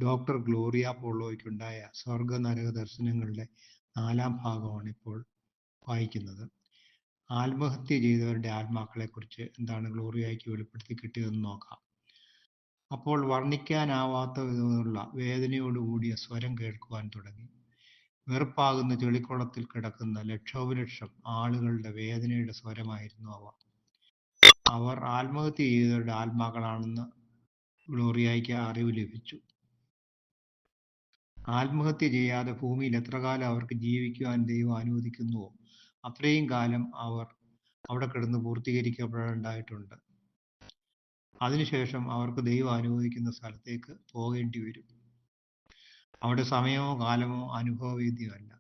Doctor Gloria പോളോയ്ക്കുണ്ടായ സ്വർഗ-നരക ദർശനങ്ങളുടെ 4-ാം ഭാഗമാണ് ഇപ്പോൾ വായിക്കുന്നത്. ആത്മഹത്യ ചെയ്തവരുടെ ആത്മാക്കളെക്കുറിച്ച് എന്താണ് ഗ്ലോറിയയ്ക്ക് വെളിപ്പെടുത്തി കിട്ടിയതെന്ന് നോക്കാം. അപ്പോൾ വർണ്ണിക്കാനാവാത്ത വിധമുള്ള വേദനയോടുകൂടിയ സ്വരം കേൾക്കുവാൻ തുടങ്ങി. വെറുപ്പാകുന്ന ചെളിക്കുളത്തിൽ കിടക്കുന്ന ലക്ഷോപലക്ഷം ആളുകളുടെ വേദനയുടെ സ്വരമായിരുന്നു അവ. അവർ ആത്മഹത്യ ചെയ്തവരുടെ ആത്മാക്കളാണെന്ന് ഗ്ലോറിയയ്ക്ക് അറിവ് ലഭിച്ചു. ആത്മഹത്യ ചെയ്യാതെ ഭൂമിയിൽ എത്ര കാലം അവർക്ക് ജീവിക്കുവാൻ ദൈവം അനുവദിക്കുന്നുവോ അത്രയും കാലം അവർ അവിടെ കിടന്ന് പൂർത്തീകരിക്കപ്പെടേണ്ടതായിട്ടുണ്ട്. അതിനുശേഷം അവർക്ക് ദൈവം അനുവദിക്കുന്ന സ്ഥലത്തേക്ക് പോകേണ്ടി വരും. അവിടെ സമയമോ കാലമോ അനുഭവവേദ്യമല്ല.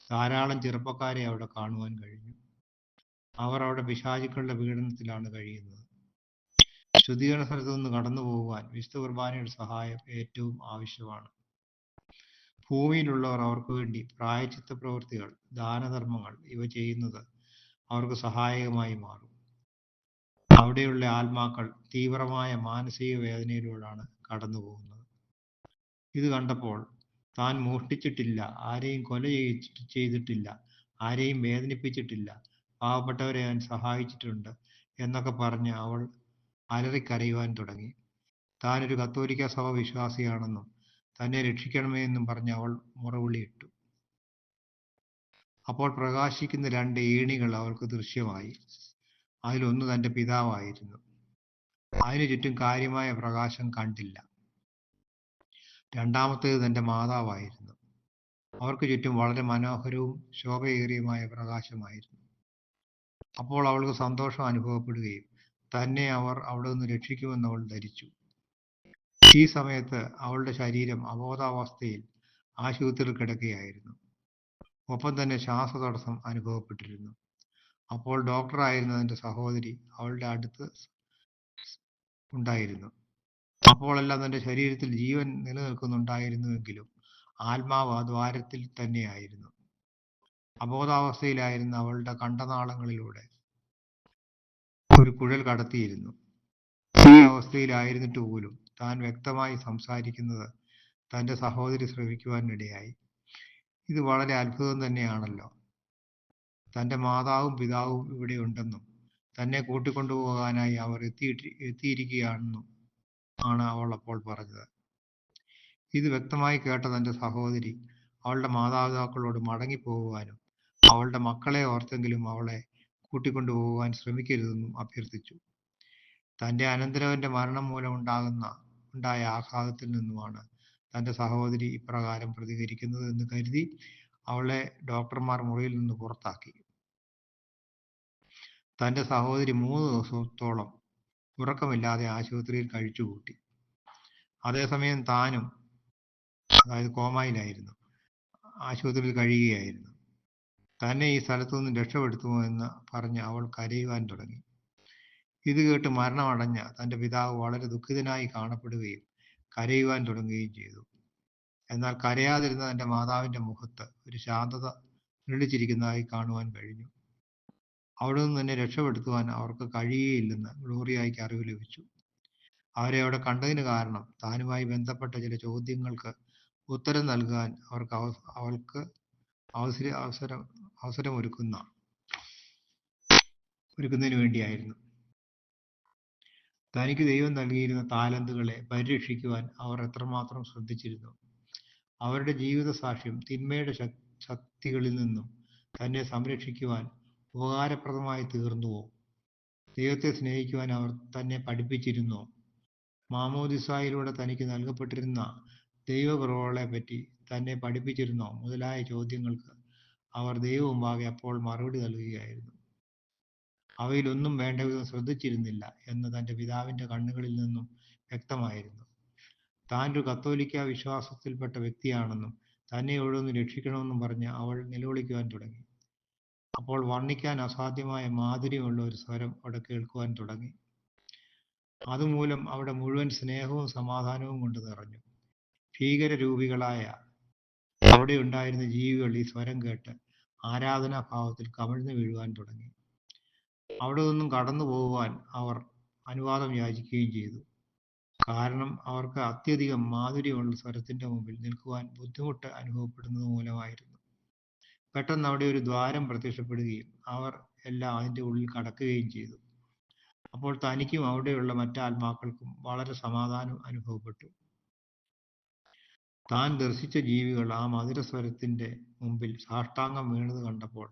ധാരാളം ചെറുപ്പക്കാരെ അവിടെ കാണുവാൻ കഴിഞ്ഞു. അവർ അവിടെ പിശാചുക്കളുടെ പീഡനത്തിലാണ് കഴിയുന്നത്. ശുദ്ധീകരണ സ്ഥലത്തു നിന്ന് കടന്നു പോകുവാൻ വിശുദ്ധ കുർബാനയുടെ സഹായം ഏറ്റവും ആവശ്യമാണ്. ഭൂമിയിലുള്ളവർ അവർക്ക് വേണ്ടി പ്രായശ്ചിത്ത പ്രവൃത്തികൾ, ദാനധർമ്മങ്ങൾ ഇവ ചെയ്യുന്നത് അവർക്ക് സഹായകമായി മാറും. അവിടെയുള്ള ആത്മാക്കൾ തീവ്രമായ മാനസിക വേദനയിലൂടെയാണ് കടന്നു പോകുന്നത്. ഇത് കണ്ടപ്പോൾ താൻ മോഷ്ടിച്ചിട്ടില്ല, ആരെയും കൊല ചെയ്തിട്ടില്ല, ആരെയും വേദനിപ്പിച്ചിട്ടില്ല, പാവപ്പെട്ടവരെ ഞാൻ സഹായിച്ചിട്ടുണ്ട് എന്നൊക്കെ പറഞ്ഞ് അവൾ അലറിക്കരയുവാൻ തുടങ്ങി. താനൊരു കത്തോലിക്ക സഭ വിശ്വാസിയാണെന്നും തന്നെ രക്ഷിക്കണമേ എന്നും പറഞ്ഞ് അവൾ മുറവിളിയിട്ടു. അപ്പോൾ പ്രകാശിക്കുന്ന 2 ഏണികൾ അവൾക്ക് ദൃശ്യമായി. അതിലൊന്ന് തൻ്റെ പിതാവായിരുന്നു. അതിനു ചുറ്റും കാര്യമായ പ്രകാശം കണ്ടില്ല. രണ്ടാമത്തേത് തൻ്റെ മാതാവായിരുന്നു. അവർക്ക് ചുറ്റും വളരെ മനോഹരവും ശോഭയേറിയതുമായ പ്രകാശമായിരുന്നു. അപ്പോൾ അവൾക്ക് സന്തോഷം അനുഭവപ്പെടുകയും തന്നെ അവർ അവിടെ നിന്ന് രക്ഷിക്കുമെന്ന് അവൾ ധരിച്ചു. ഈ സമയത്ത് അവളുടെ ശരീരം അബോധാവസ്ഥയിൽ ആശുപത്രിയിൽ കിടക്കുകയായിരുന്നു. ഒപ്പം തന്നെ ശ്വാസതടസ്സം അനുഭവപ്പെട്ടിരുന്നു. അപ്പോൾ ഡോക്ടറായിരുന്ന തൻ്റെ സഹോദരി അവളുടെ അടുത്ത് ഉണ്ടായിരുന്നു. അപ്പോഴെല്ലാം തൻ്റെ ശരീരത്തിൽ ജീവൻ നിലനിൽക്കുന്നുണ്ടായിരുന്നുവെങ്കിലും ആത്മാവ് ആ ദ്വാരത്തിൽ തന്നെയായിരുന്നു. അബോധാവസ്ഥയിലായിരുന്ന അവളുടെ കണ്ടനാളങ്ങളിലൂടെ ഒരു കുഴൽ കടത്തിയിരുന്നു. ഈ അവസ്ഥയിലായിരുന്നിട്ട് പോലും താൻ വ്യക്തമായി സംസാരിക്കുന്നത് തൻ്റെ സഹോദരി ശ്രവിക്കുവാനിടയായി. ഇത് വളരെ അത്ഭുതം തന്നെയാണല്ലോ. തൻ്റെ മാതാവും പിതാവും ഇവിടെ ഉണ്ടെന്നും തന്നെ കൂട്ടിക്കൊണ്ടുപോകാനായി അവർ എത്തിയിരിക്കുകയാണെന്നും ആണ് അവൾ അപ്പോൾ പറഞ്ഞത്. ഇത് വ്യക്തമായി കേട്ട തൻ്റെ സഹോദരി അവളുടെ മാതാപിതാക്കളോട് മടങ്ങിപ്പോകുവാനും അവളുടെ മക്കളെ ഓർത്തെങ്കിലും അവളെ കൂട്ടിക്കൊണ്ടുപോകുവാൻ ശ്രമിക്കരുതെന്നും അഭ്യർത്ഥിച്ചു. തൻ്റെ അനന്തരവൻ്റെ മരണം മൂലം ഉണ്ടായ ആഘാതത്തിൽ നിന്നുമാണ് തൻ്റെ സഹോദരി ഇപ്രകാരം പ്രതികരിക്കുന്നത് എന്ന് കരുതി അവളെ ഡോക്ടർമാർ മുറിയിൽ നിന്ന് പുറത്താക്കി. തൻ്റെ സഹോദരി 3 ദിവസത്തോളം ഉറക്കമില്ലാതെ ആശുപത്രിയിൽ കഴിച്ചുകൂട്ടി. അതേസമയം താനും, അതായത് കോമായിലായിരുന്നു, ആശുപത്രിയിൽ കഴിയുകയായിരുന്നു. തന്നെ ഈ സ്ഥലത്തു നിന്ന് രക്ഷപ്പെടുത്തുമോ എന്ന് പറഞ്ഞ് അവൾ കരയുവാൻ തുടങ്ങി. ഇത് കേട്ട് മരണമടഞ്ഞ തൻ്റെ പിതാവ് വളരെ ദുഃഖിതനായി കാണപ്പെടുകയും കരയുവാൻ തുടങ്ങുകയും ചെയ്തു. എന്നാൽ കരയാതിരുന്ന തൻ്റെ മാതാവിൻ്റെ മുഖത്ത് ഒരു ശാന്തത നിഴലിച്ചിരിക്കുന്നതായി കാണുവാൻ കഴിഞ്ഞു. അവിടെ നിന്ന് തന്നെ രക്ഷപ്പെടുത്തുവാൻ അവർക്ക് കഴിയുകയില്ലെന്ന് ഗ്ലോറിയയ്ക്ക് അറിവ് ലഭിച്ചു. അവരെ അവിടെ കണ്ടതിന് കാരണം താനുമായി ബന്ധപ്പെട്ട ചില ചോദ്യങ്ങൾക്ക് ഉത്തരം നൽകാൻ അവൾക്ക് ഒരുക്കുന്നതിന് വേണ്ടിയായിരുന്നു. തനിക്ക് ദൈവം നൽകിയിരുന്ന താലന്തുകളെ പരിരക്ഷിക്കുവാൻ അവർ എത്രമാത്രം ശ്രദ്ധിച്ചിരുന്നു. അവരുടെ ജീവിത സാക്ഷ്യം തിന്മയുടെ ശക്തികളിൽ നിന്നും തന്നെ സംരക്ഷിക്കുവാൻ ഉപകാരപ്രദമായി തീർന്നുവോ? ദൈവത്തെ സ്നേഹിക്കുവാൻ അവർ തന്നെ പഠിപ്പിച്ചിരുന്നോ? മാമോദിസായിലൂടെ തനിക്ക് നൽകപ്പെട്ടിരുന്ന ദൈവകൃപകളെ പറ്റി തന്നെ പഠിപ്പിച്ചിരുന്നോ? മുതലായ ചോദ്യങ്ങൾക്ക് അവർ ദൈവമുമ്പാകെ അപ്പോൾ മറുപടി നൽകുകയായിരുന്നു. അവയിലൊന്നും വേണ്ടവിധം ശ്രദ്ധിച്ചിരുന്നില്ല എന്ന് തൻ്റെ പിതാവിൻ്റെ കണ്ണുകളിൽ നിന്നും വ്യക്തമായിരുന്നു. താൻ ഒരു കത്തോലിക്ക വിശ്വാസത്തിൽപ്പെട്ട വ്യക്തിയാണെന്നും തന്നെ ഇവിടെ നിന്ന് രക്ഷിക്കണമെന്നും പറഞ്ഞ് അവൾ നിലവിളിക്കുവാൻ തുടങ്ങി. അപ്പോൾ വർണ്ണിക്കാൻ അസാധ്യമായ മാധുര്യമുള്ള ഒരു സ്വരം അവിടെ കേൾക്കുവാൻ തുടങ്ങി. അതുമൂലം അവിടെ മുഴുവൻ സ്നേഹവും സമാധാനവും കൊണ്ട് നിറഞ്ഞു. ഭീകരരൂപികളായ അവിടെ ഉണ്ടായിരുന്ന ജീവികൾ ഈ സ്വരം കേട്ട് ആരാധനാഭാവത്തിൽ കമിഴ്ന്നു വീഴുവാൻ തുടങ്ങി. അവിടെ നിന്നും കടന്നു പോകുവാൻ അവർ അനുവാദം യാചിക്കുകയും ചെയ്തു. കാരണം അവർക്ക് അത്യധികം മാധുര്യമുള്ള സ്വരത്തിന്റെ മുമ്പിൽ നിൽക്കുവാൻ ബുദ്ധിമുട്ട് അനുഭവപ്പെടുന്നത് മൂലമായിരുന്നു. പെട്ടെന്ന് അവിടെ ഒരു ദ്വാരം പ്രത്യക്ഷപ്പെടുകയും അവർ എല്ലാം അതിന്റെ ഉള്ളിൽ കടക്കുകയും ചെയ്തു. അപ്പോൾ തനിക്കും അവിടെയുള്ള മറ്റാത്മാക്കൾക്കും വളരെ സമാധാനം അനുഭവപ്പെട്ടു. താൻ ദർശിച്ച ജീവികൾ ആ മധുരസ്വരത്തിന്റെ മുമ്പിൽ സാഷ്ടാംഗം വീണത് കണ്ടപ്പോൾ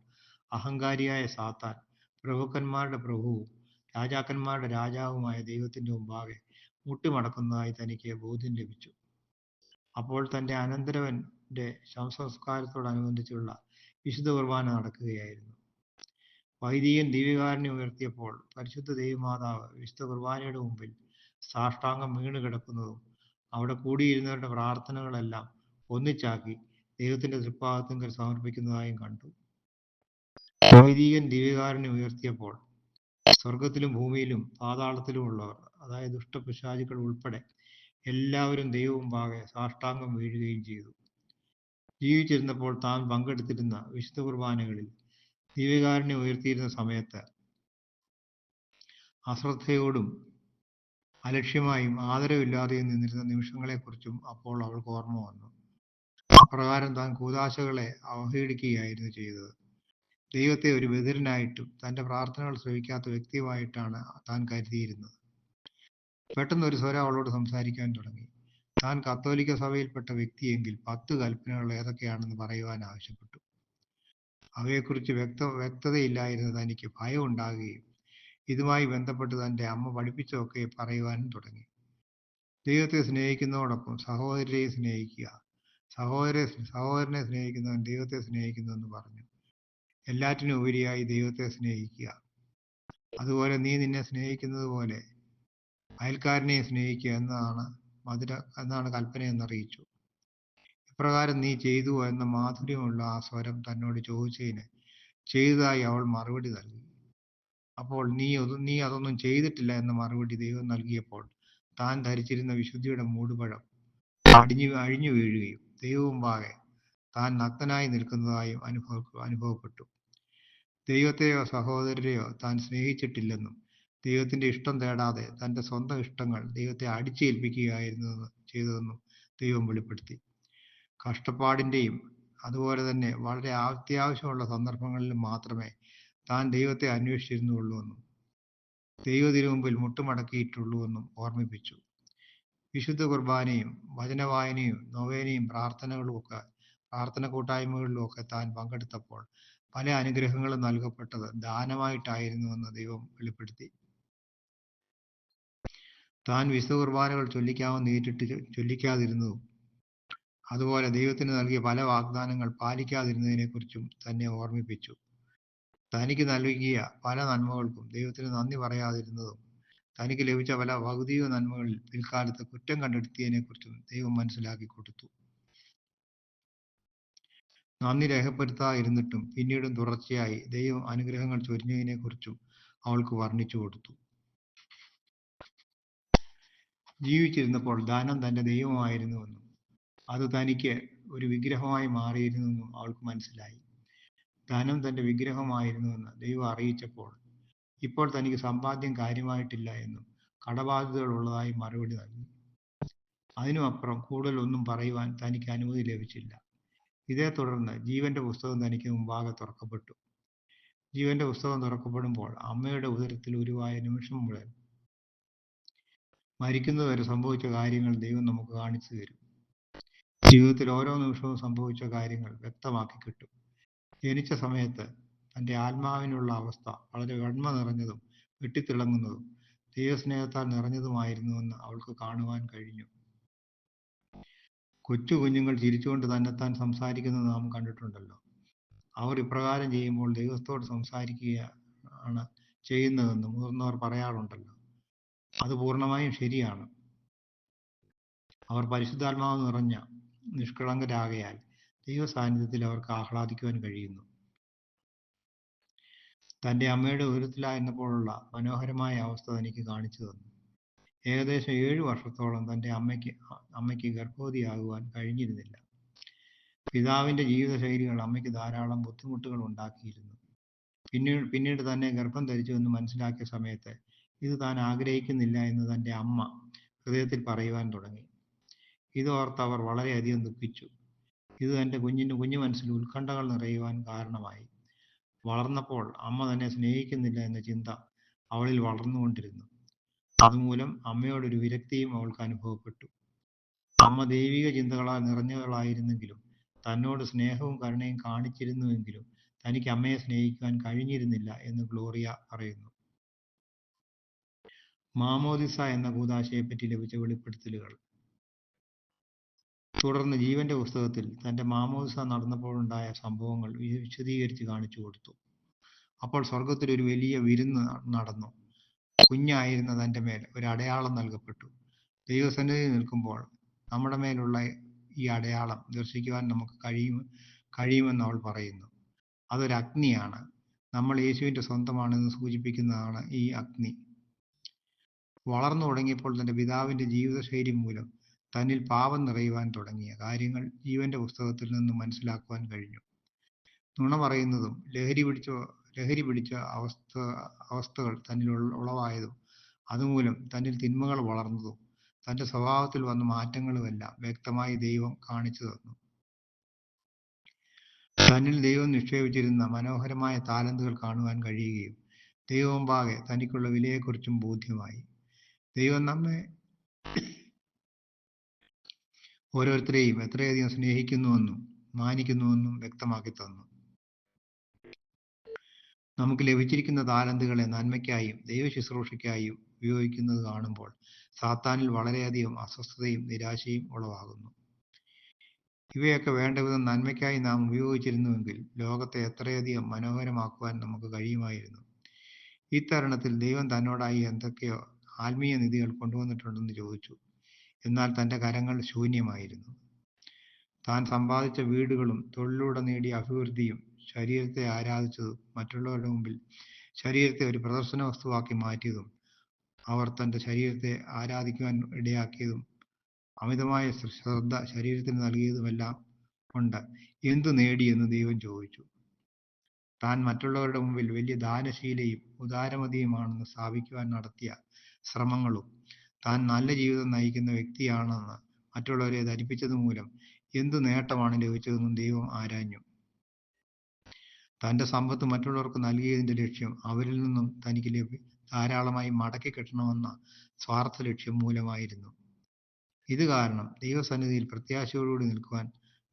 അഹങ്കാരിയായ സാത്താൻ പ്രഭുക്കന്മാരുടെ പ്രഭുവും രാജാക്കന്മാരുടെ രാജാവുമായ ദൈവത്തിന്റെ മുമ്പാകെ മുട്ടിമടക്കുന്നതായി തനിക്ക് ബോധ്യം ലഭിച്ചു. അപ്പോൾ തന്റെ അനന്തരവന്റെ ശവസംസ്കാരത്തോടനുബന്ധിച്ചുള്ള വിശുദ്ധ കുർബാന നടക്കുകയായിരുന്നു. വൈദികൻ ദിവ്യകാരുണ്യം ഉയർത്തിയപ്പോൾ പരിശുദ്ധ ദൈവമാതാവ് വിശുദ്ധ കുർബാനയുടെ മുമ്പിൽ സാഷ്ടാംഗം വീണ് കിടക്കുന്നതും അവിടെ കൂടിയിരുന്നവരുടെ പ്രാർത്ഥനകളെല്ലാം ഒന്നിച്ചാക്കി ദൈവത്തിന്റെ തൃപ്പാദത്തിങ്കൽ സമർപ്പിക്കുന്നതായും കണ്ടു. വൈദികൻ ദിവ്യകാരുണ്യം ഉയർത്തിയപ്പോൾ സ്വർഗത്തിലും ഭൂമിയിലും പാതാളത്തിലുമുള്ളവർ, അതായത് ദുഷ്ടപിശാചുക്കൾ ഉൾപ്പെടെ എല്ലാവരും ദൈവമുമ്പാകെ സാഷ്ടാംഗം വീഴുകയും ചെയ്തു. ജീവിച്ചിരുന്നപ്പോൾ താൻ പങ്കെടുത്തിരുന്ന വിശുദ്ധ കുർബാനകളിൽ ദിവ്യകാരുണ്യം ഉയർത്തിയിരുന്ന സമയത്ത് അശ്രദ്ധയോടും അലക്ഷ്യമായും ആദരവില്ലാതെയും നിന്നിരുന്ന നിമിഷങ്ങളെക്കുറിച്ചും അപ്പോൾ അവൾക്ക് ഓർമ്മ വന്നു. അപ്രകാരം താൻ കൂദാശകളെ അവഹേളിക്കുകയായിരുന്നു ചെയ്തത്. ദൈവത്തെ ഒരു ബധിരനായിട്ടും തന്റെ പ്രാർത്ഥനകൾ ശ്രവിക്കാത്ത വ്യക്തിയുമായിട്ടാണ് താൻ കരുതിയിരുന്നത്. പെട്ടെന്ന് ഒരു സ്വരം അവളോട് സംസാരിക്കാൻ തുടങ്ങി. താൻ കത്തോലിക്ക സഭയിൽപ്പെട്ട വ്യക്തിയെങ്കിൽ 10 കൽപ്പനകൾ ഏതൊക്കെയാണെന്ന് പറയുവാൻ ആവശ്യപ്പെട്ടു. അവയെക്കുറിച്ച് വ്യക്തതയില്ലായിരുന്ന തനിക്ക് ഭയം ഉണ്ടാകുകയും ഇതുമായി ബന്ധപ്പെട്ട് തന്റെ അമ്മ പഠിപ്പിച്ചതൊക്കെ പറയുവാനും തുടങ്ങി. ദൈവത്തെ സ്നേഹിക്കുന്നതോടൊപ്പം സഹോദരരെയും സ്നേഹിക്കുക, സഹോദരനെ സ്നേഹിക്കുന്നവൻ ദൈവത്തെ സ്നേഹിക്കുന്നുവെന്ന് പറഞ്ഞു. എല്ലാറ്റിനും ഉപരിയായി ദൈവത്തെ സ്നേഹിക്കുക, അതുപോലെ നീ നിന്നെ സ്നേഹിക്കുന്നത് പോലെ അയൽക്കാരനെയും സ്നേഹിക്കുക എന്നാണ് കൽപ്പനയെന്നറിയിച്ചു. ഇപ്രകാരം നീ ചെയ്തുവോ എന്ന മാധുര്യമുള്ള ആ സ്വരം തന്നോട് ചോദിച്ചതിന് ചെയ്തതായി അവൾ മറുപടി നൽകി. അപ്പോൾ നീ അതൊന്നും ചെയ്തിട്ടില്ല എന്ന മറുപടി ദൈവം നൽകിയപ്പോൾ താൻ ധരിച്ചിരുന്ന വിശുദ്ധിയുടെ മൂടുപഴം അഴിഞ്ഞു വീഴുകയും ദൈവമുമ്പാകെ താൻ നഗ്നനായി നിൽക്കുന്നതായും അനുഭവപ്പെട്ടു. ദൈവത്തെയോ സഹോദരരെയോ താൻ സ്നേഹിച്ചിട്ടില്ലെന്നും ദൈവത്തിന്റെ ഇഷ്ടം തേടാതെ തന്റെ സ്വന്തം ഇഷ്ടങ്ങൾ ദൈവത്തെ അടിച്ചേൽപ്പിക്കുകയായിരുന്നു ചെയ്തതെന്നും ദൈവം വെളിപ്പെടുത്തി. കഷ്ടപ്പാടിന്റെയും അതുപോലെ തന്നെ വളരെ അത്യാവശ്യമുള്ള സന്ദർഭങ്ങളിൽ മാത്രമേ താൻ ദൈവത്തെ അന്വേഷിച്ചിരുന്നുള്ളൂവെന്നും ദൈവത്തിനുമുമ്പിൽ മുട്ടുമടക്കിയിട്ടുള്ളൂവെന്നും ഓർമ്മിപ്പിച്ചു. വിശുദ്ധ കുർബാനയും വചനവായനയും നൊവേനയും പ്രാർത്ഥന കൂട്ടായ്മകളിലും ഒക്കെ താൻ പങ്കെടുത്തപ്പോൾ പല അനുഗ്രഹങ്ങളും നൽകപ്പെട്ടത് ദാനമായിട്ടായിരുന്നുവെന്ന് ദൈവം വെളിപ്പെടുത്തി. താൻ വിശുദ്ധ കുർബാനകൾ ചൊല്ലിക്കാമെന്ന് ഏറ്റിട്ട് ചൊല്ലിക്കാതിരുന്നതും അതുപോലെ ദൈവത്തിന് നൽകിയ പല വാഗ്ദാനങ്ങൾ പാലിക്കാതിരുന്നതിനെക്കുറിച്ചും തന്നെ ഓർമ്മിപ്പിച്ചു. തനിക്ക് നൽകിയ പല നന്മകൾക്കും ദൈവത്തിന് നന്ദി പറയാതിരുന്നതും തനിക്ക് ലഭിച്ച പല ഭൗതിക നന്മകളിൽ പിൽക്കാലത്ത് കുറ്റം കണ്ടെത്തിയതിനെക്കുറിച്ചും ദൈവം മനസ്സിലാക്കി കൊടുത്തു. നന്ദി രേഖപ്പെടുത്താതിരുന്നിട്ടും പിന്നീടും തുടർച്ചയായി ദൈവം അനുഗ്രഹങ്ങൾ ചൊരിഞ്ഞതിനെക്കുറിച്ചും അവൾക്ക് വർണ്ണിച്ചു കൊടുത്തു. ജീവിച്ചിരുന്നപ്പോൾ ധനം തന്റെ ദൈവമായിരുന്നുവെന്നും അത് തനിക്ക് ഒരു വിഗ്രഹമായി മാറിയിരുന്നുവെന്നും അവൾക്ക് മനസ്സിലായി. ധനം തന്റെ വിഗ്രഹമായിരുന്നുവെന്ന് ദൈവം അറിയിച്ചപ്പോൾ ഇപ്പോൾ തനിക്ക് സമ്പാദ്യം കാര്യമായിട്ടില്ല എന്നും കടബാധ്യതകൾ ഉള്ളതായി മറുപടി നൽകി. അതിനുമപ്പുറം കൂടുതലൊന്നും പറയുവാൻ തനിക്ക് അനുമതി ലഭിച്ചില്ല. ഇതേ തുടർന്ന് ജീവന്റെ പുസ്തകം തനിക്ക് മുമ്പാകെ തുറക്കപ്പെട്ടു. ജീവന്റെ പുസ്തകം തുറക്കപ്പെടുമ്പോൾ അമ്മയുടെ ഉദരത്തിൽ ഉരുവായ നിമിഷം മുതൽ മരിക്കുന്നതുവരെ സംഭവിച്ച കാര്യങ്ങൾ ദൈവം നമുക്ക് കാണിച്ചു തരും. ജീവിതത്തിൽ ഓരോ നിമിഷവും സംഭവിച്ച കാര്യങ്ങൾ വ്യക്തമാക്കി കിട്ടും. ജനിച്ച സമയത്ത് തന്റെ ആത്മാവിനുള്ള അവസ്ഥ വളരെ വെണ്മ നിറഞ്ഞതും വെട്ടിത്തിളങ്ങുന്നതും ദൈവസ്നേഹത്താൽ നിറഞ്ഞതുമായിരുന്നുവെന്ന് അവൾക്ക് കാണുവാൻ കഴിഞ്ഞു. കൊച്ചു കുഞ്ഞുങ്ങൾ ചിരിച്ചുകൊണ്ട് തന്നെത്താൻ സംസാരിക്കുന്നത് നാം കണ്ടിട്ടുണ്ടല്ലോ. അവർ ഇപ്രകാരം ചെയ്യുമ്പോൾ ദൈവത്തോട് സംസാരിക്കുകയാണ് ചെയ്യുന്നതെന്ന് മുതിർന്നവർ പറയാറുണ്ടല്ലോ. അത് പൂർണ്ണമായും ശരിയാണ്. അവർ പരിശുദ്ധാത്മാവ് നിറഞ്ഞ നിഷ്കളങ്കരാകയാൽ ദൈവ സാന്നിധ്യത്തിൽ അവർക്ക് ആഹ്ലാദിക്കുവാൻ കഴിയുന്നു. തന്റെ അമ്മയുടെ ഉദരത്തിലായിരുന്നപ്പോഴുള്ള മനോഹരമായ അവസ്ഥ തനിക്ക് കാണിച്ചു തന്നു. ഏകദേശം 7 വർഷത്തോളം തന്റെ അമ്മയ്ക്ക് ഗർഭവതിയാകുവാൻ കഴിഞ്ഞിരുന്നില്ല. പിതാവിന്റെ ജീവിതശൈലികൾ അമ്മയ്ക്ക് ധാരാളം ബുദ്ധിമുട്ടുകൾ ഉണ്ടാക്കിയിരുന്നു. പിന്നീട് തന്നെ ഗർഭം ധരിച്ചുവെന്ന് മനസ്സിലാക്കിയ സമയത്ത് ഇത് താൻ ആഗ്രഹിക്കുന്നില്ല എന്ന് തന്റെ അമ്മ ഹൃദയത്തിൽ പറയുവാൻ തുടങ്ങി. ഇതോർത്ത് അവർ വളരെയധികം ദുഃഖിച്ചു. ഇത് തൻ്റെ കുഞ്ഞു മനസ്സിൽ ഉത്കണ്ഠകൾ നിറയുവാൻ കാരണമായി. വളർന്നപ്പോൾ അമ്മ തന്നെ സ്നേഹിക്കുന്നില്ല എന്ന ചിന്ത അവളിൽ വളർന്നുകൊണ്ടിരുന്നു. അതുമൂലം അമ്മയോടൊരു വിരക്തിയും അവൾക്ക് അനുഭവപ്പെട്ടു. അമ്മ ദൈവിക ചിന്തകളാൽ നിറഞ്ഞവളായിരുന്നെങ്കിലും തന്നോട് സ്നേഹവും കരുണയും കാണിച്ചിരുന്നുവെങ്കിലും തനിക്ക് അമ്മയെ സ്നേഹിക്കുവാൻ കഴിഞ്ഞിരുന്നില്ല എന്ന് ഗ്ലോറിയ പറയുന്നു. മാമോദിസ എന്ന കൂദാശയെപ്പറ്റി ലഭിച്ച വെളിപ്പെടുത്തലുകൾ. തുടർന്ന് ജീവന്റെ പുസ്തകത്തിൽ തന്റെ മാമോദിസ നടന്നപ്പോഴുണ്ടായ സംഭവങ്ങൾ വിശദീകരിച്ച് കാണിച്ചു കൊടുത്തു. അപ്പോൾ സ്വർഗത്തിൽ ഒരു വലിയ വിരുന്ന് നടന്നു. കുഞ്ഞായിരുന്ന തന്റെ മേൽ ഒരു അടയാളം നൽകപ്പെട്ടു. ദൈവസന്നിധിയിൽ നിൽക്കുമ്പോൾ നമ്മുടെ മേലുള്ള ഈ അടയാളം ദർശിക്കുവാൻ നമുക്ക് കഴിയുമെന്ന് അവൾ പറയുന്നു. അതൊരു അഗ്നിയാണ്. നമ്മൾ യേശുവിന്റെ സ്വന്തമാണെന്ന് സൂചിപ്പിക്കുന്നതാണ് ഈ അഗ്നി. വളർന്നു തുടങ്ങിയപ്പോൾ തന്റെ പിതാവിന്റെ ജീവിതശൈലി മൂലം തന്നിൽ പാപം നിറയുവാൻ തുടങ്ങിയ കാര്യങ്ങൾ ജീവന്റെ പുസ്തകത്തിൽ നിന്നും മനസ്സിലാക്കുവാൻ കഴിഞ്ഞു. നുണ പറയുന്നതും ലഹരി പിടിച്ച അവസ്ഥകൾ തന്നിൽ ഉളവായതും അതുമൂലം തന്നിൽ തിന്മകൾ വളർന്നതും തന്റെ സ്വഭാവത്തിൽ വന്ന മാറ്റങ്ങളുമെല്ലാം വ്യക്തമായി ദൈവം കാണിച്ചു തന്നു. തന്നിൽ ദൈവം നിക്ഷേപിച്ചിരുന്ന മനോഹരമായ താലന്തുകൾ കാണുവാൻ കഴിയുകയും ദൈവമുമ്പാകെ തനിക്കുള്ള വിലയെക്കുറിച്ചും ബോധ്യമായി. ദൈവം നമ്മെ ഓരോരുത്തരെയും എത്രയധികം സ്നേഹിക്കുന്നുവെന്നും മാനിക്കുന്നുവെന്നും വ്യക്തമാക്കി തന്നു. നമുക്ക് ലഭിച്ചിരിക്കുന്ന താലന്തുകളെ നന്മയ്ക്കായും ദൈവ ശുശ്രൂഷയ്ക്കായും ഉപയോഗിക്കുന്നത് കാണുമ്പോൾ സാത്താനിൽ വളരെയധികം അസ്വസ്ഥതയും നിരാശയും ഉളവാകുന്നു. ഇവയൊക്കെ വേണ്ടവിധം നന്മയ്ക്കായി നാം ഉപയോഗിച്ചിരുന്നുവെങ്കിൽ ലോകത്തെ എത്രയധികം മനോഹരമാക്കുവാൻ നമുക്ക് കഴിയുമായിരുന്നു. ഈ തരുണത്തിൽ ദൈവം തന്നോടായി എന്തൊക്കെയോ ആത്മീയ നിധികൾ കൊണ്ടുവന്നിട്ടുണ്ടെന്ന് ചോദിച്ചു. എന്നാൽ തൻ്റെ കരങ്ങൾ ശൂന്യമായിരുന്നു. താൻ സമ്പാദിച്ച വീടുകളും തൊഴിലിലൂടെ നേടിയ അഭിവൃദ്ധിയും ശരീരത്തെ ആരാധിച്ചതും മറ്റുള്ളവരുടെ മുമ്പിൽ ശരീരത്തെ ഒരു പ്രദർശന വസ്തുവാക്കി മാറ്റിയതും അവർ തൻ്റെ ശരീരത്തെ ആരാധിക്കുവാൻ ഇടയാക്കിയതും അമിതമായ ശ്രദ്ധ ശരീരത്തിന് നൽകിയതുമെല്ലാം കൊണ്ട് എന്തു നേടിയെന്ന് ദൈവം ചോദിച്ചു. താൻ മറ്റുള്ളവരുടെ മുമ്പിൽ വലിയ ദാനശീലയും ഉദാരമതിയുമാണെന്ന് സ്ഥാപിക്കുവാൻ നടത്തിയ ശ്രമങ്ങളും താൻ നല്ല ജീവിതം നയിക്കുന്ന വ്യക്തിയാണെന്ന് മറ്റുള്ളവരെ ധരിപ്പിച്ചത് മൂലം എന്തു നേട്ടമാണ് ലഭിച്ചതെന്നും ദൈവം ആരാഞ്ഞു. തൻ്റെ സമ്പത്ത് മറ്റുള്ളവർക്ക് നൽകിയതിൻ്റെ ലക്ഷ്യം അവരിൽ നിന്നും തനിക്ക് ധാരാളമായി മടക്കി കിട്ടണമെന്ന സ്വാർത്ഥ ലക്ഷ്യം മൂലമായിരുന്നു. ഇത് കാരണം ദൈവസന്നിധിയിൽ പ്രത്യാശയോടുകൂടി നിൽക്കുവാൻ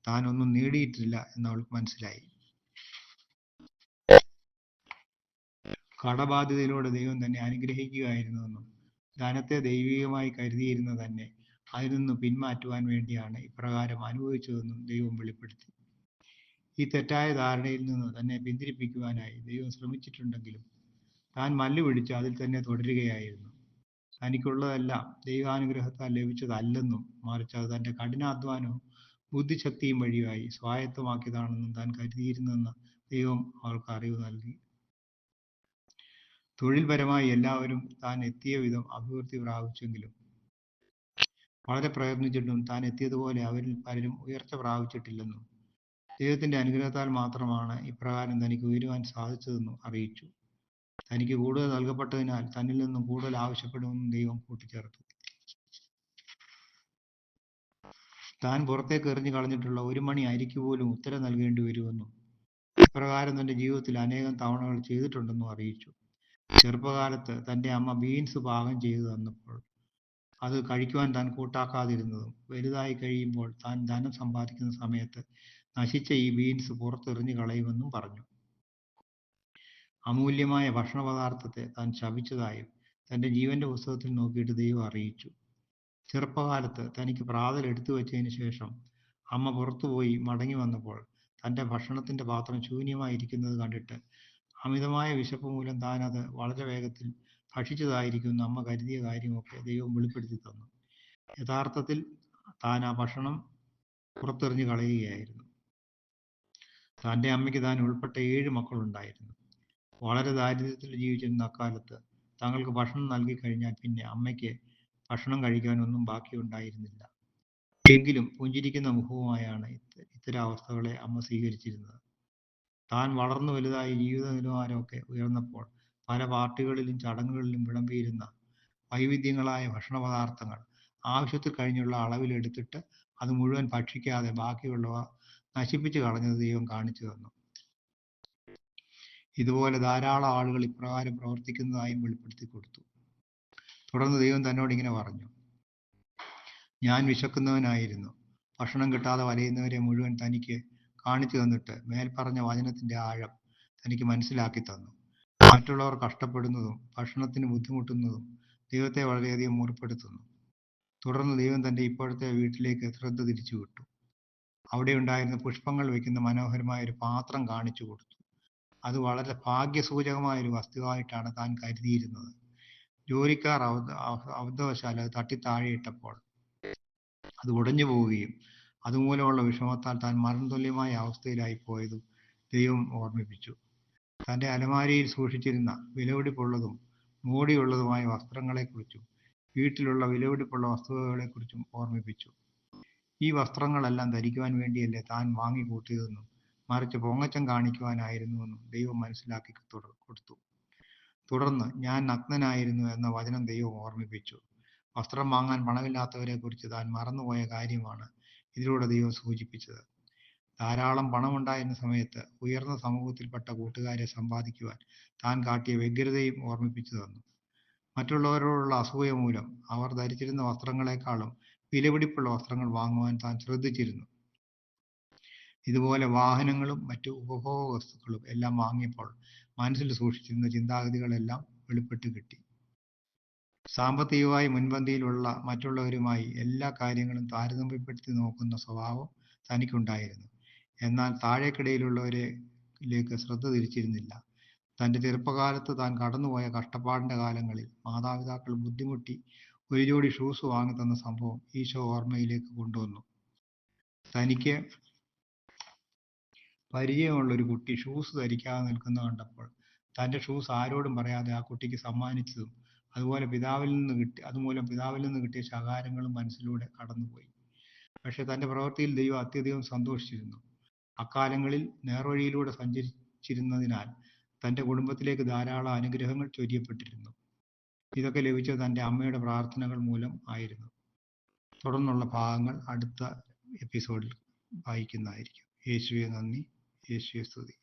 താൻ ഒന്നും നേടിയിട്ടില്ല എന്ന് അവൾക്ക് മനസ്സിലായി. കടബാധ്യതയിലൂടെ ദൈവം തന്നെ അനുഗ്രഹിക്കുകയായിരുന്നുവെന്നും ധനത്തെ ദൈവികമായി കരുതിയിരുന്ന തന്നെ അതിൽ നിന്ന് പിന്മാറ്റുവാൻ വേണ്ടിയാണ് ഇപ്രകാരം അനുഭവിച്ചതെന്നും ദൈവം വെളിപ്പെടുത്തി. ഈ തെറ്റായ ധാരണയിൽ നിന്ന് തന്നെ പിന്തിരിപ്പിക്കുവാനായി ദൈവം ശ്രമിച്ചിട്ടുണ്ടെങ്കിലും താൻ മല്ലു പിടിച്ച് അതിൽ തന്നെ തുടരുകയായിരുന്നു. തനിക്കുള്ളതെല്ലാം ദൈവാനുഗ്രഹത്താൽ ലഭിച്ചതല്ലെന്നും മറിച്ച് അത് തൻ്റെ കഠിനാധ്വാനവും ബുദ്ധിശക്തിയും വഴിയായി സ്വായത്തമാക്കിയതാണെന്നും താൻ കരുതിയിരുന്നെന്ന് ദൈവം അവൾക്ക് അറിവ് നൽകി. തൊഴിൽപരമായി എല്ലാവരും താൻ എത്തിയ വിധം അഭിവൃദ്ധി പ്രാപിച്ചെങ്കിലും വളരെ പ്രയത്നിച്ചിട്ടും താൻ എത്തിയതുപോലെ അവരിൽ പലരും ഉയർച്ച പ്രാപിച്ചിട്ടില്ലെന്നും ദൈവത്തിന്റെ അനുഗ്രഹത്താൽ മാത്രമാണ് ഇപ്രകാരം തനിക്ക് ഉയരുവാൻ സാധിച്ചതെന്നും അറിയിച്ചു. തനിക്ക് കൂടുതൽ നൽകപ്പെട്ടതിനാൽ തന്നിൽ നിന്നും കൂടുതൽ ആവശ്യപ്പെടുമെന്നും ദൈവം കൂട്ടിച്ചേർത്തു. താൻ പുറത്തേക്ക് എറിഞ്ഞു കളഞ്ഞിട്ടുള്ള ഒരു മണി അരിക്ക് പോലും ഉത്തരം നൽകേണ്ടി വരുമെന്നും ഇപ്രകാരം തന്റെ ജീവിതത്തിൽ അനേകം തവണകൾ ചെയ്തിട്ടുണ്ടെന്നും അറിയിച്ചു. ചെറുപ്പകാലത്ത് തന്റെ അമ്മ ബീൻസ് പാകം ചെയ്തു തന്നപ്പോൾ അത് കഴിക്കുവാൻ താൻ കൂട്ടാക്കാതിരുന്നതും വലുതായി കഴിയുമ്പോൾ താൻ ധനം സമ്പാദിക്കുന്ന സമയത്ത് നശിച്ച ഈ ബീൻസ് പുറത്തെറിഞ്ഞു കളയുമെന്നും പറഞ്ഞു. അമൂല്യമായ ഭക്ഷണ പദാർത്ഥത്തെ താൻ ശപിച്ചതായും തന്റെ ജീവന്റെ പുസ്തകത്തിൽ നോക്കിയിട്ട് ദൈവം അറിയിച്ചു. ചെറുപ്പകാലത്ത് തനിക്ക് പ്രാതൽ എടുത്തു വെച്ചതിന് ശേഷം അമ്മ പുറത്തുപോയി മടങ്ങി വന്നപ്പോൾ തന്റെ ഭക്ഷണത്തിന്റെ പാത്രം ശൂന്യമായിരിക്കുന്നത് കണ്ടിട്ട് അമിതമായ വിശപ്പ് മൂലം താൻ അത് വളരെ വേഗത്തിൽ ഭക്ഷിച്ചതായിരിക്കും അമ്മ കരുതിയ കാര്യമൊക്കെ ദൈവം വെളിപ്പെടുത്തി തന്നു. യഥാർത്ഥത്തിൽ താൻ ആ ഭക്ഷണം പുറത്തെറിഞ്ഞു കളയുകയായിരുന്നു. തൻ്റെ അമ്മയ്ക്ക് താൻ ഉൾപ്പെട്ട 7 മക്കളുണ്ടായിരുന്നു. വളരെ ദാരിദ്ര്യത്തിൽ ജീവിച്ചിരുന്ന അക്കാലത്ത് തങ്ങൾക്ക് ഭക്ഷണം നൽകി കഴിഞ്ഞാൽ പിന്നെ അമ്മയ്ക്ക് ഭക്ഷണം കഴിക്കാനൊന്നും ബാക്കിയുണ്ടായിരുന്നില്ല. എങ്കിലും പുഞ്ചിരിക്കുന്ന മുഖവുമായാണ് ഇത്തരം അവസ്ഥകളെ അമ്മ സ്വീകരിച്ചിരുന്നത്. താൻ വളർന്നു വലുതായി ജീവിത നിലവാരമൊക്കെ ഉയർന്നപ്പോൾ പല പാർട്ടികളിലും ചടങ്ങുകളിലും വിളമ്പിയിരുന്ന വൈവിധ്യങ്ങളായ ഭക്ഷണ പദാർത്ഥങ്ങൾ ആവശ്യത്തിൽ കഴിഞ്ഞുള്ള അളവിലെടുത്തിട്ട് അത് മുഴുവൻ ഭക്ഷിക്കാതെ ബാക്കിയുള്ളവ നശിപ്പിച്ചു കളഞ്ഞത് ദൈവം കാണിച്ചു തന്നു. ഇതുപോലെ ധാരാളം ആളുകൾ ഇപ്രകാരം പ്രവർത്തിക്കുന്നതായും വെളിപ്പെടുത്തി കൊടുത്തു. തുടർന്ന് ദൈവം തന്നോട് ഇങ്ങനെ പറഞ്ഞു: ഞാൻ വിശക്കുന്നവനായിരുന്നു. ഭക്ഷണം കിട്ടാതെ വലയുന്നവരെ മുഴുവൻ തനിക്ക് കാണിച്ചു തന്നിട്ട് മേൽപ്പറഞ്ഞ വചനത്തിന്റെ ആഴം തനിക്ക് മനസ്സിലാക്കി തന്നു. മറ്റുള്ളവർ കഷ്ടപ്പെടുന്നതും ഭക്ഷണത്തിന് ബുദ്ധിമുട്ടുന്നതും ദൈവത്തെ വളരെയധികം മുറിപ്പെടുത്തുന്നു. തുടർന്ന് ദൈവം തന്റെ ഇപ്പോഴത്തെ വീട്ടിലേക്ക് ശ്രദ്ധ തിരിച്ചുവിട്ടു. അവിടെ ഉണ്ടായിരുന്ന പുഷ്പങ്ങൾ വയ്ക്കുന്ന മനോഹരമായ ഒരു പാത്രം കാണിച്ചു കൊടുത്തു. അത് വളരെ ഭാഗ്യസൂചകമായ ഒരു വസ്തുവായിട്ടാണ് താൻ കരുതിയിരുന്നത്. ജോലിക്കാർ അബദ്ധവശാൽ അത് തട്ടി താഴെയിട്ടപ്പോൾ അത് ഉടഞ്ഞു പോവുകയും അതുമൂലമുള്ള വിഷമത്താൽ താൻ മരണതുല്യമായ അവസ്ഥയിലായി പോയതും ദൈവം ഓർമ്മിപ്പിച്ചു. തന്റെ അലമാരിയിൽ സൂക്ഷിച്ചിരുന്ന വിലപിടിപ്പുള്ളതും മോടിയുള്ളതുമായ വസ്ത്രങ്ങളെക്കുറിച്ചും വീട്ടിലുള്ള വിലപിടിപ്പുള്ള വസ്തുവകളെക്കുറിച്ചും ഓർമ്മിപ്പിച്ചു. ഈ വസ്ത്രങ്ങളെല്ലാം ധരിക്കുവാൻ വേണ്ടിയല്ലേ താൻ വാങ്ങിക്കൂട്ടിയതെന്നും മറിച്ച് പൊങ്ങച്ചം കാണിക്കുവാനായിരുന്നുവെന്നും ദൈവം മനസ്സിലാക്കി കൊടുത്തു. തുടർന്ന് ഞാൻ നഗ്നനായിരുന്നു എന്ന വചനം ദൈവം ഓർമ്മിപ്പിച്ചു. വസ്ത്രം വാങ്ങാൻ പണമില്ലാത്തവരെ കുറിച്ച് താൻ മറന്നുപോയ കാര്യമാണ് ഇതിലൂടെ ദൈവം സൂചിപ്പിച്ചത്. ധാരാളം പണമുണ്ടായിരുന്ന സമയത്ത് ഉയർന്ന സമൂഹത്തിൽപ്പെട്ട കൂട്ടുകാരെ സമ്പാദിക്കുവാൻ താൻ കാട്ടിയ വ്യഗ്രതയും ഓർമ്മിപ്പിച്ചു തന്നു. മറ്റുള്ളവരോടുള്ള അസൂയ മൂലം അവർ ധരിച്ചിരുന്ന വസ്ത്രങ്ങളെക്കാളും വിലപിടിപ്പുള്ള വസ്ത്രങ്ങൾ വാങ്ങുവാൻ താൻ ശ്രദ്ധിച്ചിരുന്നു. ഇതുപോലെ വാഹനങ്ങളും മറ്റു ഉപഭോഗ വസ്തുക്കളും എല്ലാം വാങ്ങിയപ്പോൾ മനസ്സിൽ സൂക്ഷിച്ചിരുന്ന ചിന്താഗതികളെല്ലാം വെളിപ്പെട്ട് കിട്ടി. സാമ്പത്തികമായി മുൻപന്തിയിലുള്ള മറ്റുള്ളവരുമായി എല്ലാ കാര്യങ്ങളും താരതമ്യപ്പെടുത്തി നോക്കുന്ന സ്വഭാവം തനിക്കുണ്ടായിരുന്നു. എന്നാൽ താഴേക്കിടയിലുള്ളവരിലേക്ക് ശ്രദ്ധ തിരിച്ചിരുന്നില്ല. തന്റെ ചെറുപ്പകാലത്ത് താൻ കടന്നുപോയ കഷ്ടപ്പാടിന്റെ കാലങ്ങളിൽ മാതാപിതാക്കൾ ബുദ്ധിമുട്ടി ഒരു ജോഡി ഷൂസ് വാങ്ങി തന്ന സംഭവം ഈശോ ഓർമ്മയിലേക്ക് കൊണ്ടുവന്നു. തനിക്ക് പരിചയമുള്ള ഒരു കുട്ടി ഷൂസ് ധരിക്കാതെ നിൽക്കുന്ന കണ്ടപ്പോൾ തന്റെ ഷൂസ് ആരോടും പറയാതെ ആ കുട്ടിക്ക് സമ്മാനിച്ചതും അതുമൂലം പിതാവിൽ നിന്ന് കിട്ടിയ ശകാരങ്ങളും മനസ്സിലൂടെ കടന്നുപോയി. പക്ഷെ തന്റെ പ്രവൃത്തിയിൽ ദൈവം അത്യധികം സന്തോഷിച്ചിരുന്നു. അക്കാലങ്ങളിൽ നേർവഴിയിലൂടെ സഞ്ചരിച്ചിരുന്നതിനാൽ തന്റെ കുടുംബത്തിലേക്ക് ധാരാളം അനുഗ്രഹങ്ങൾ ചൊരിയപ്പെട്ടിരുന്നു. ഇതൊക്കെ ലഭിച്ചത് തന്റെ അമ്മയുടെ പ്രാർത്ഥനകൾ മൂലം ആയിരുന്നു. തുടർന്നുള്ള ഭാഗങ്ങൾ അടുത്ത എപ്പിസോഡിൽ വായിക്കുന്നതായിരിക്കും. യേശുവെ നന്ദി, യേശുവെ സ്തുതി.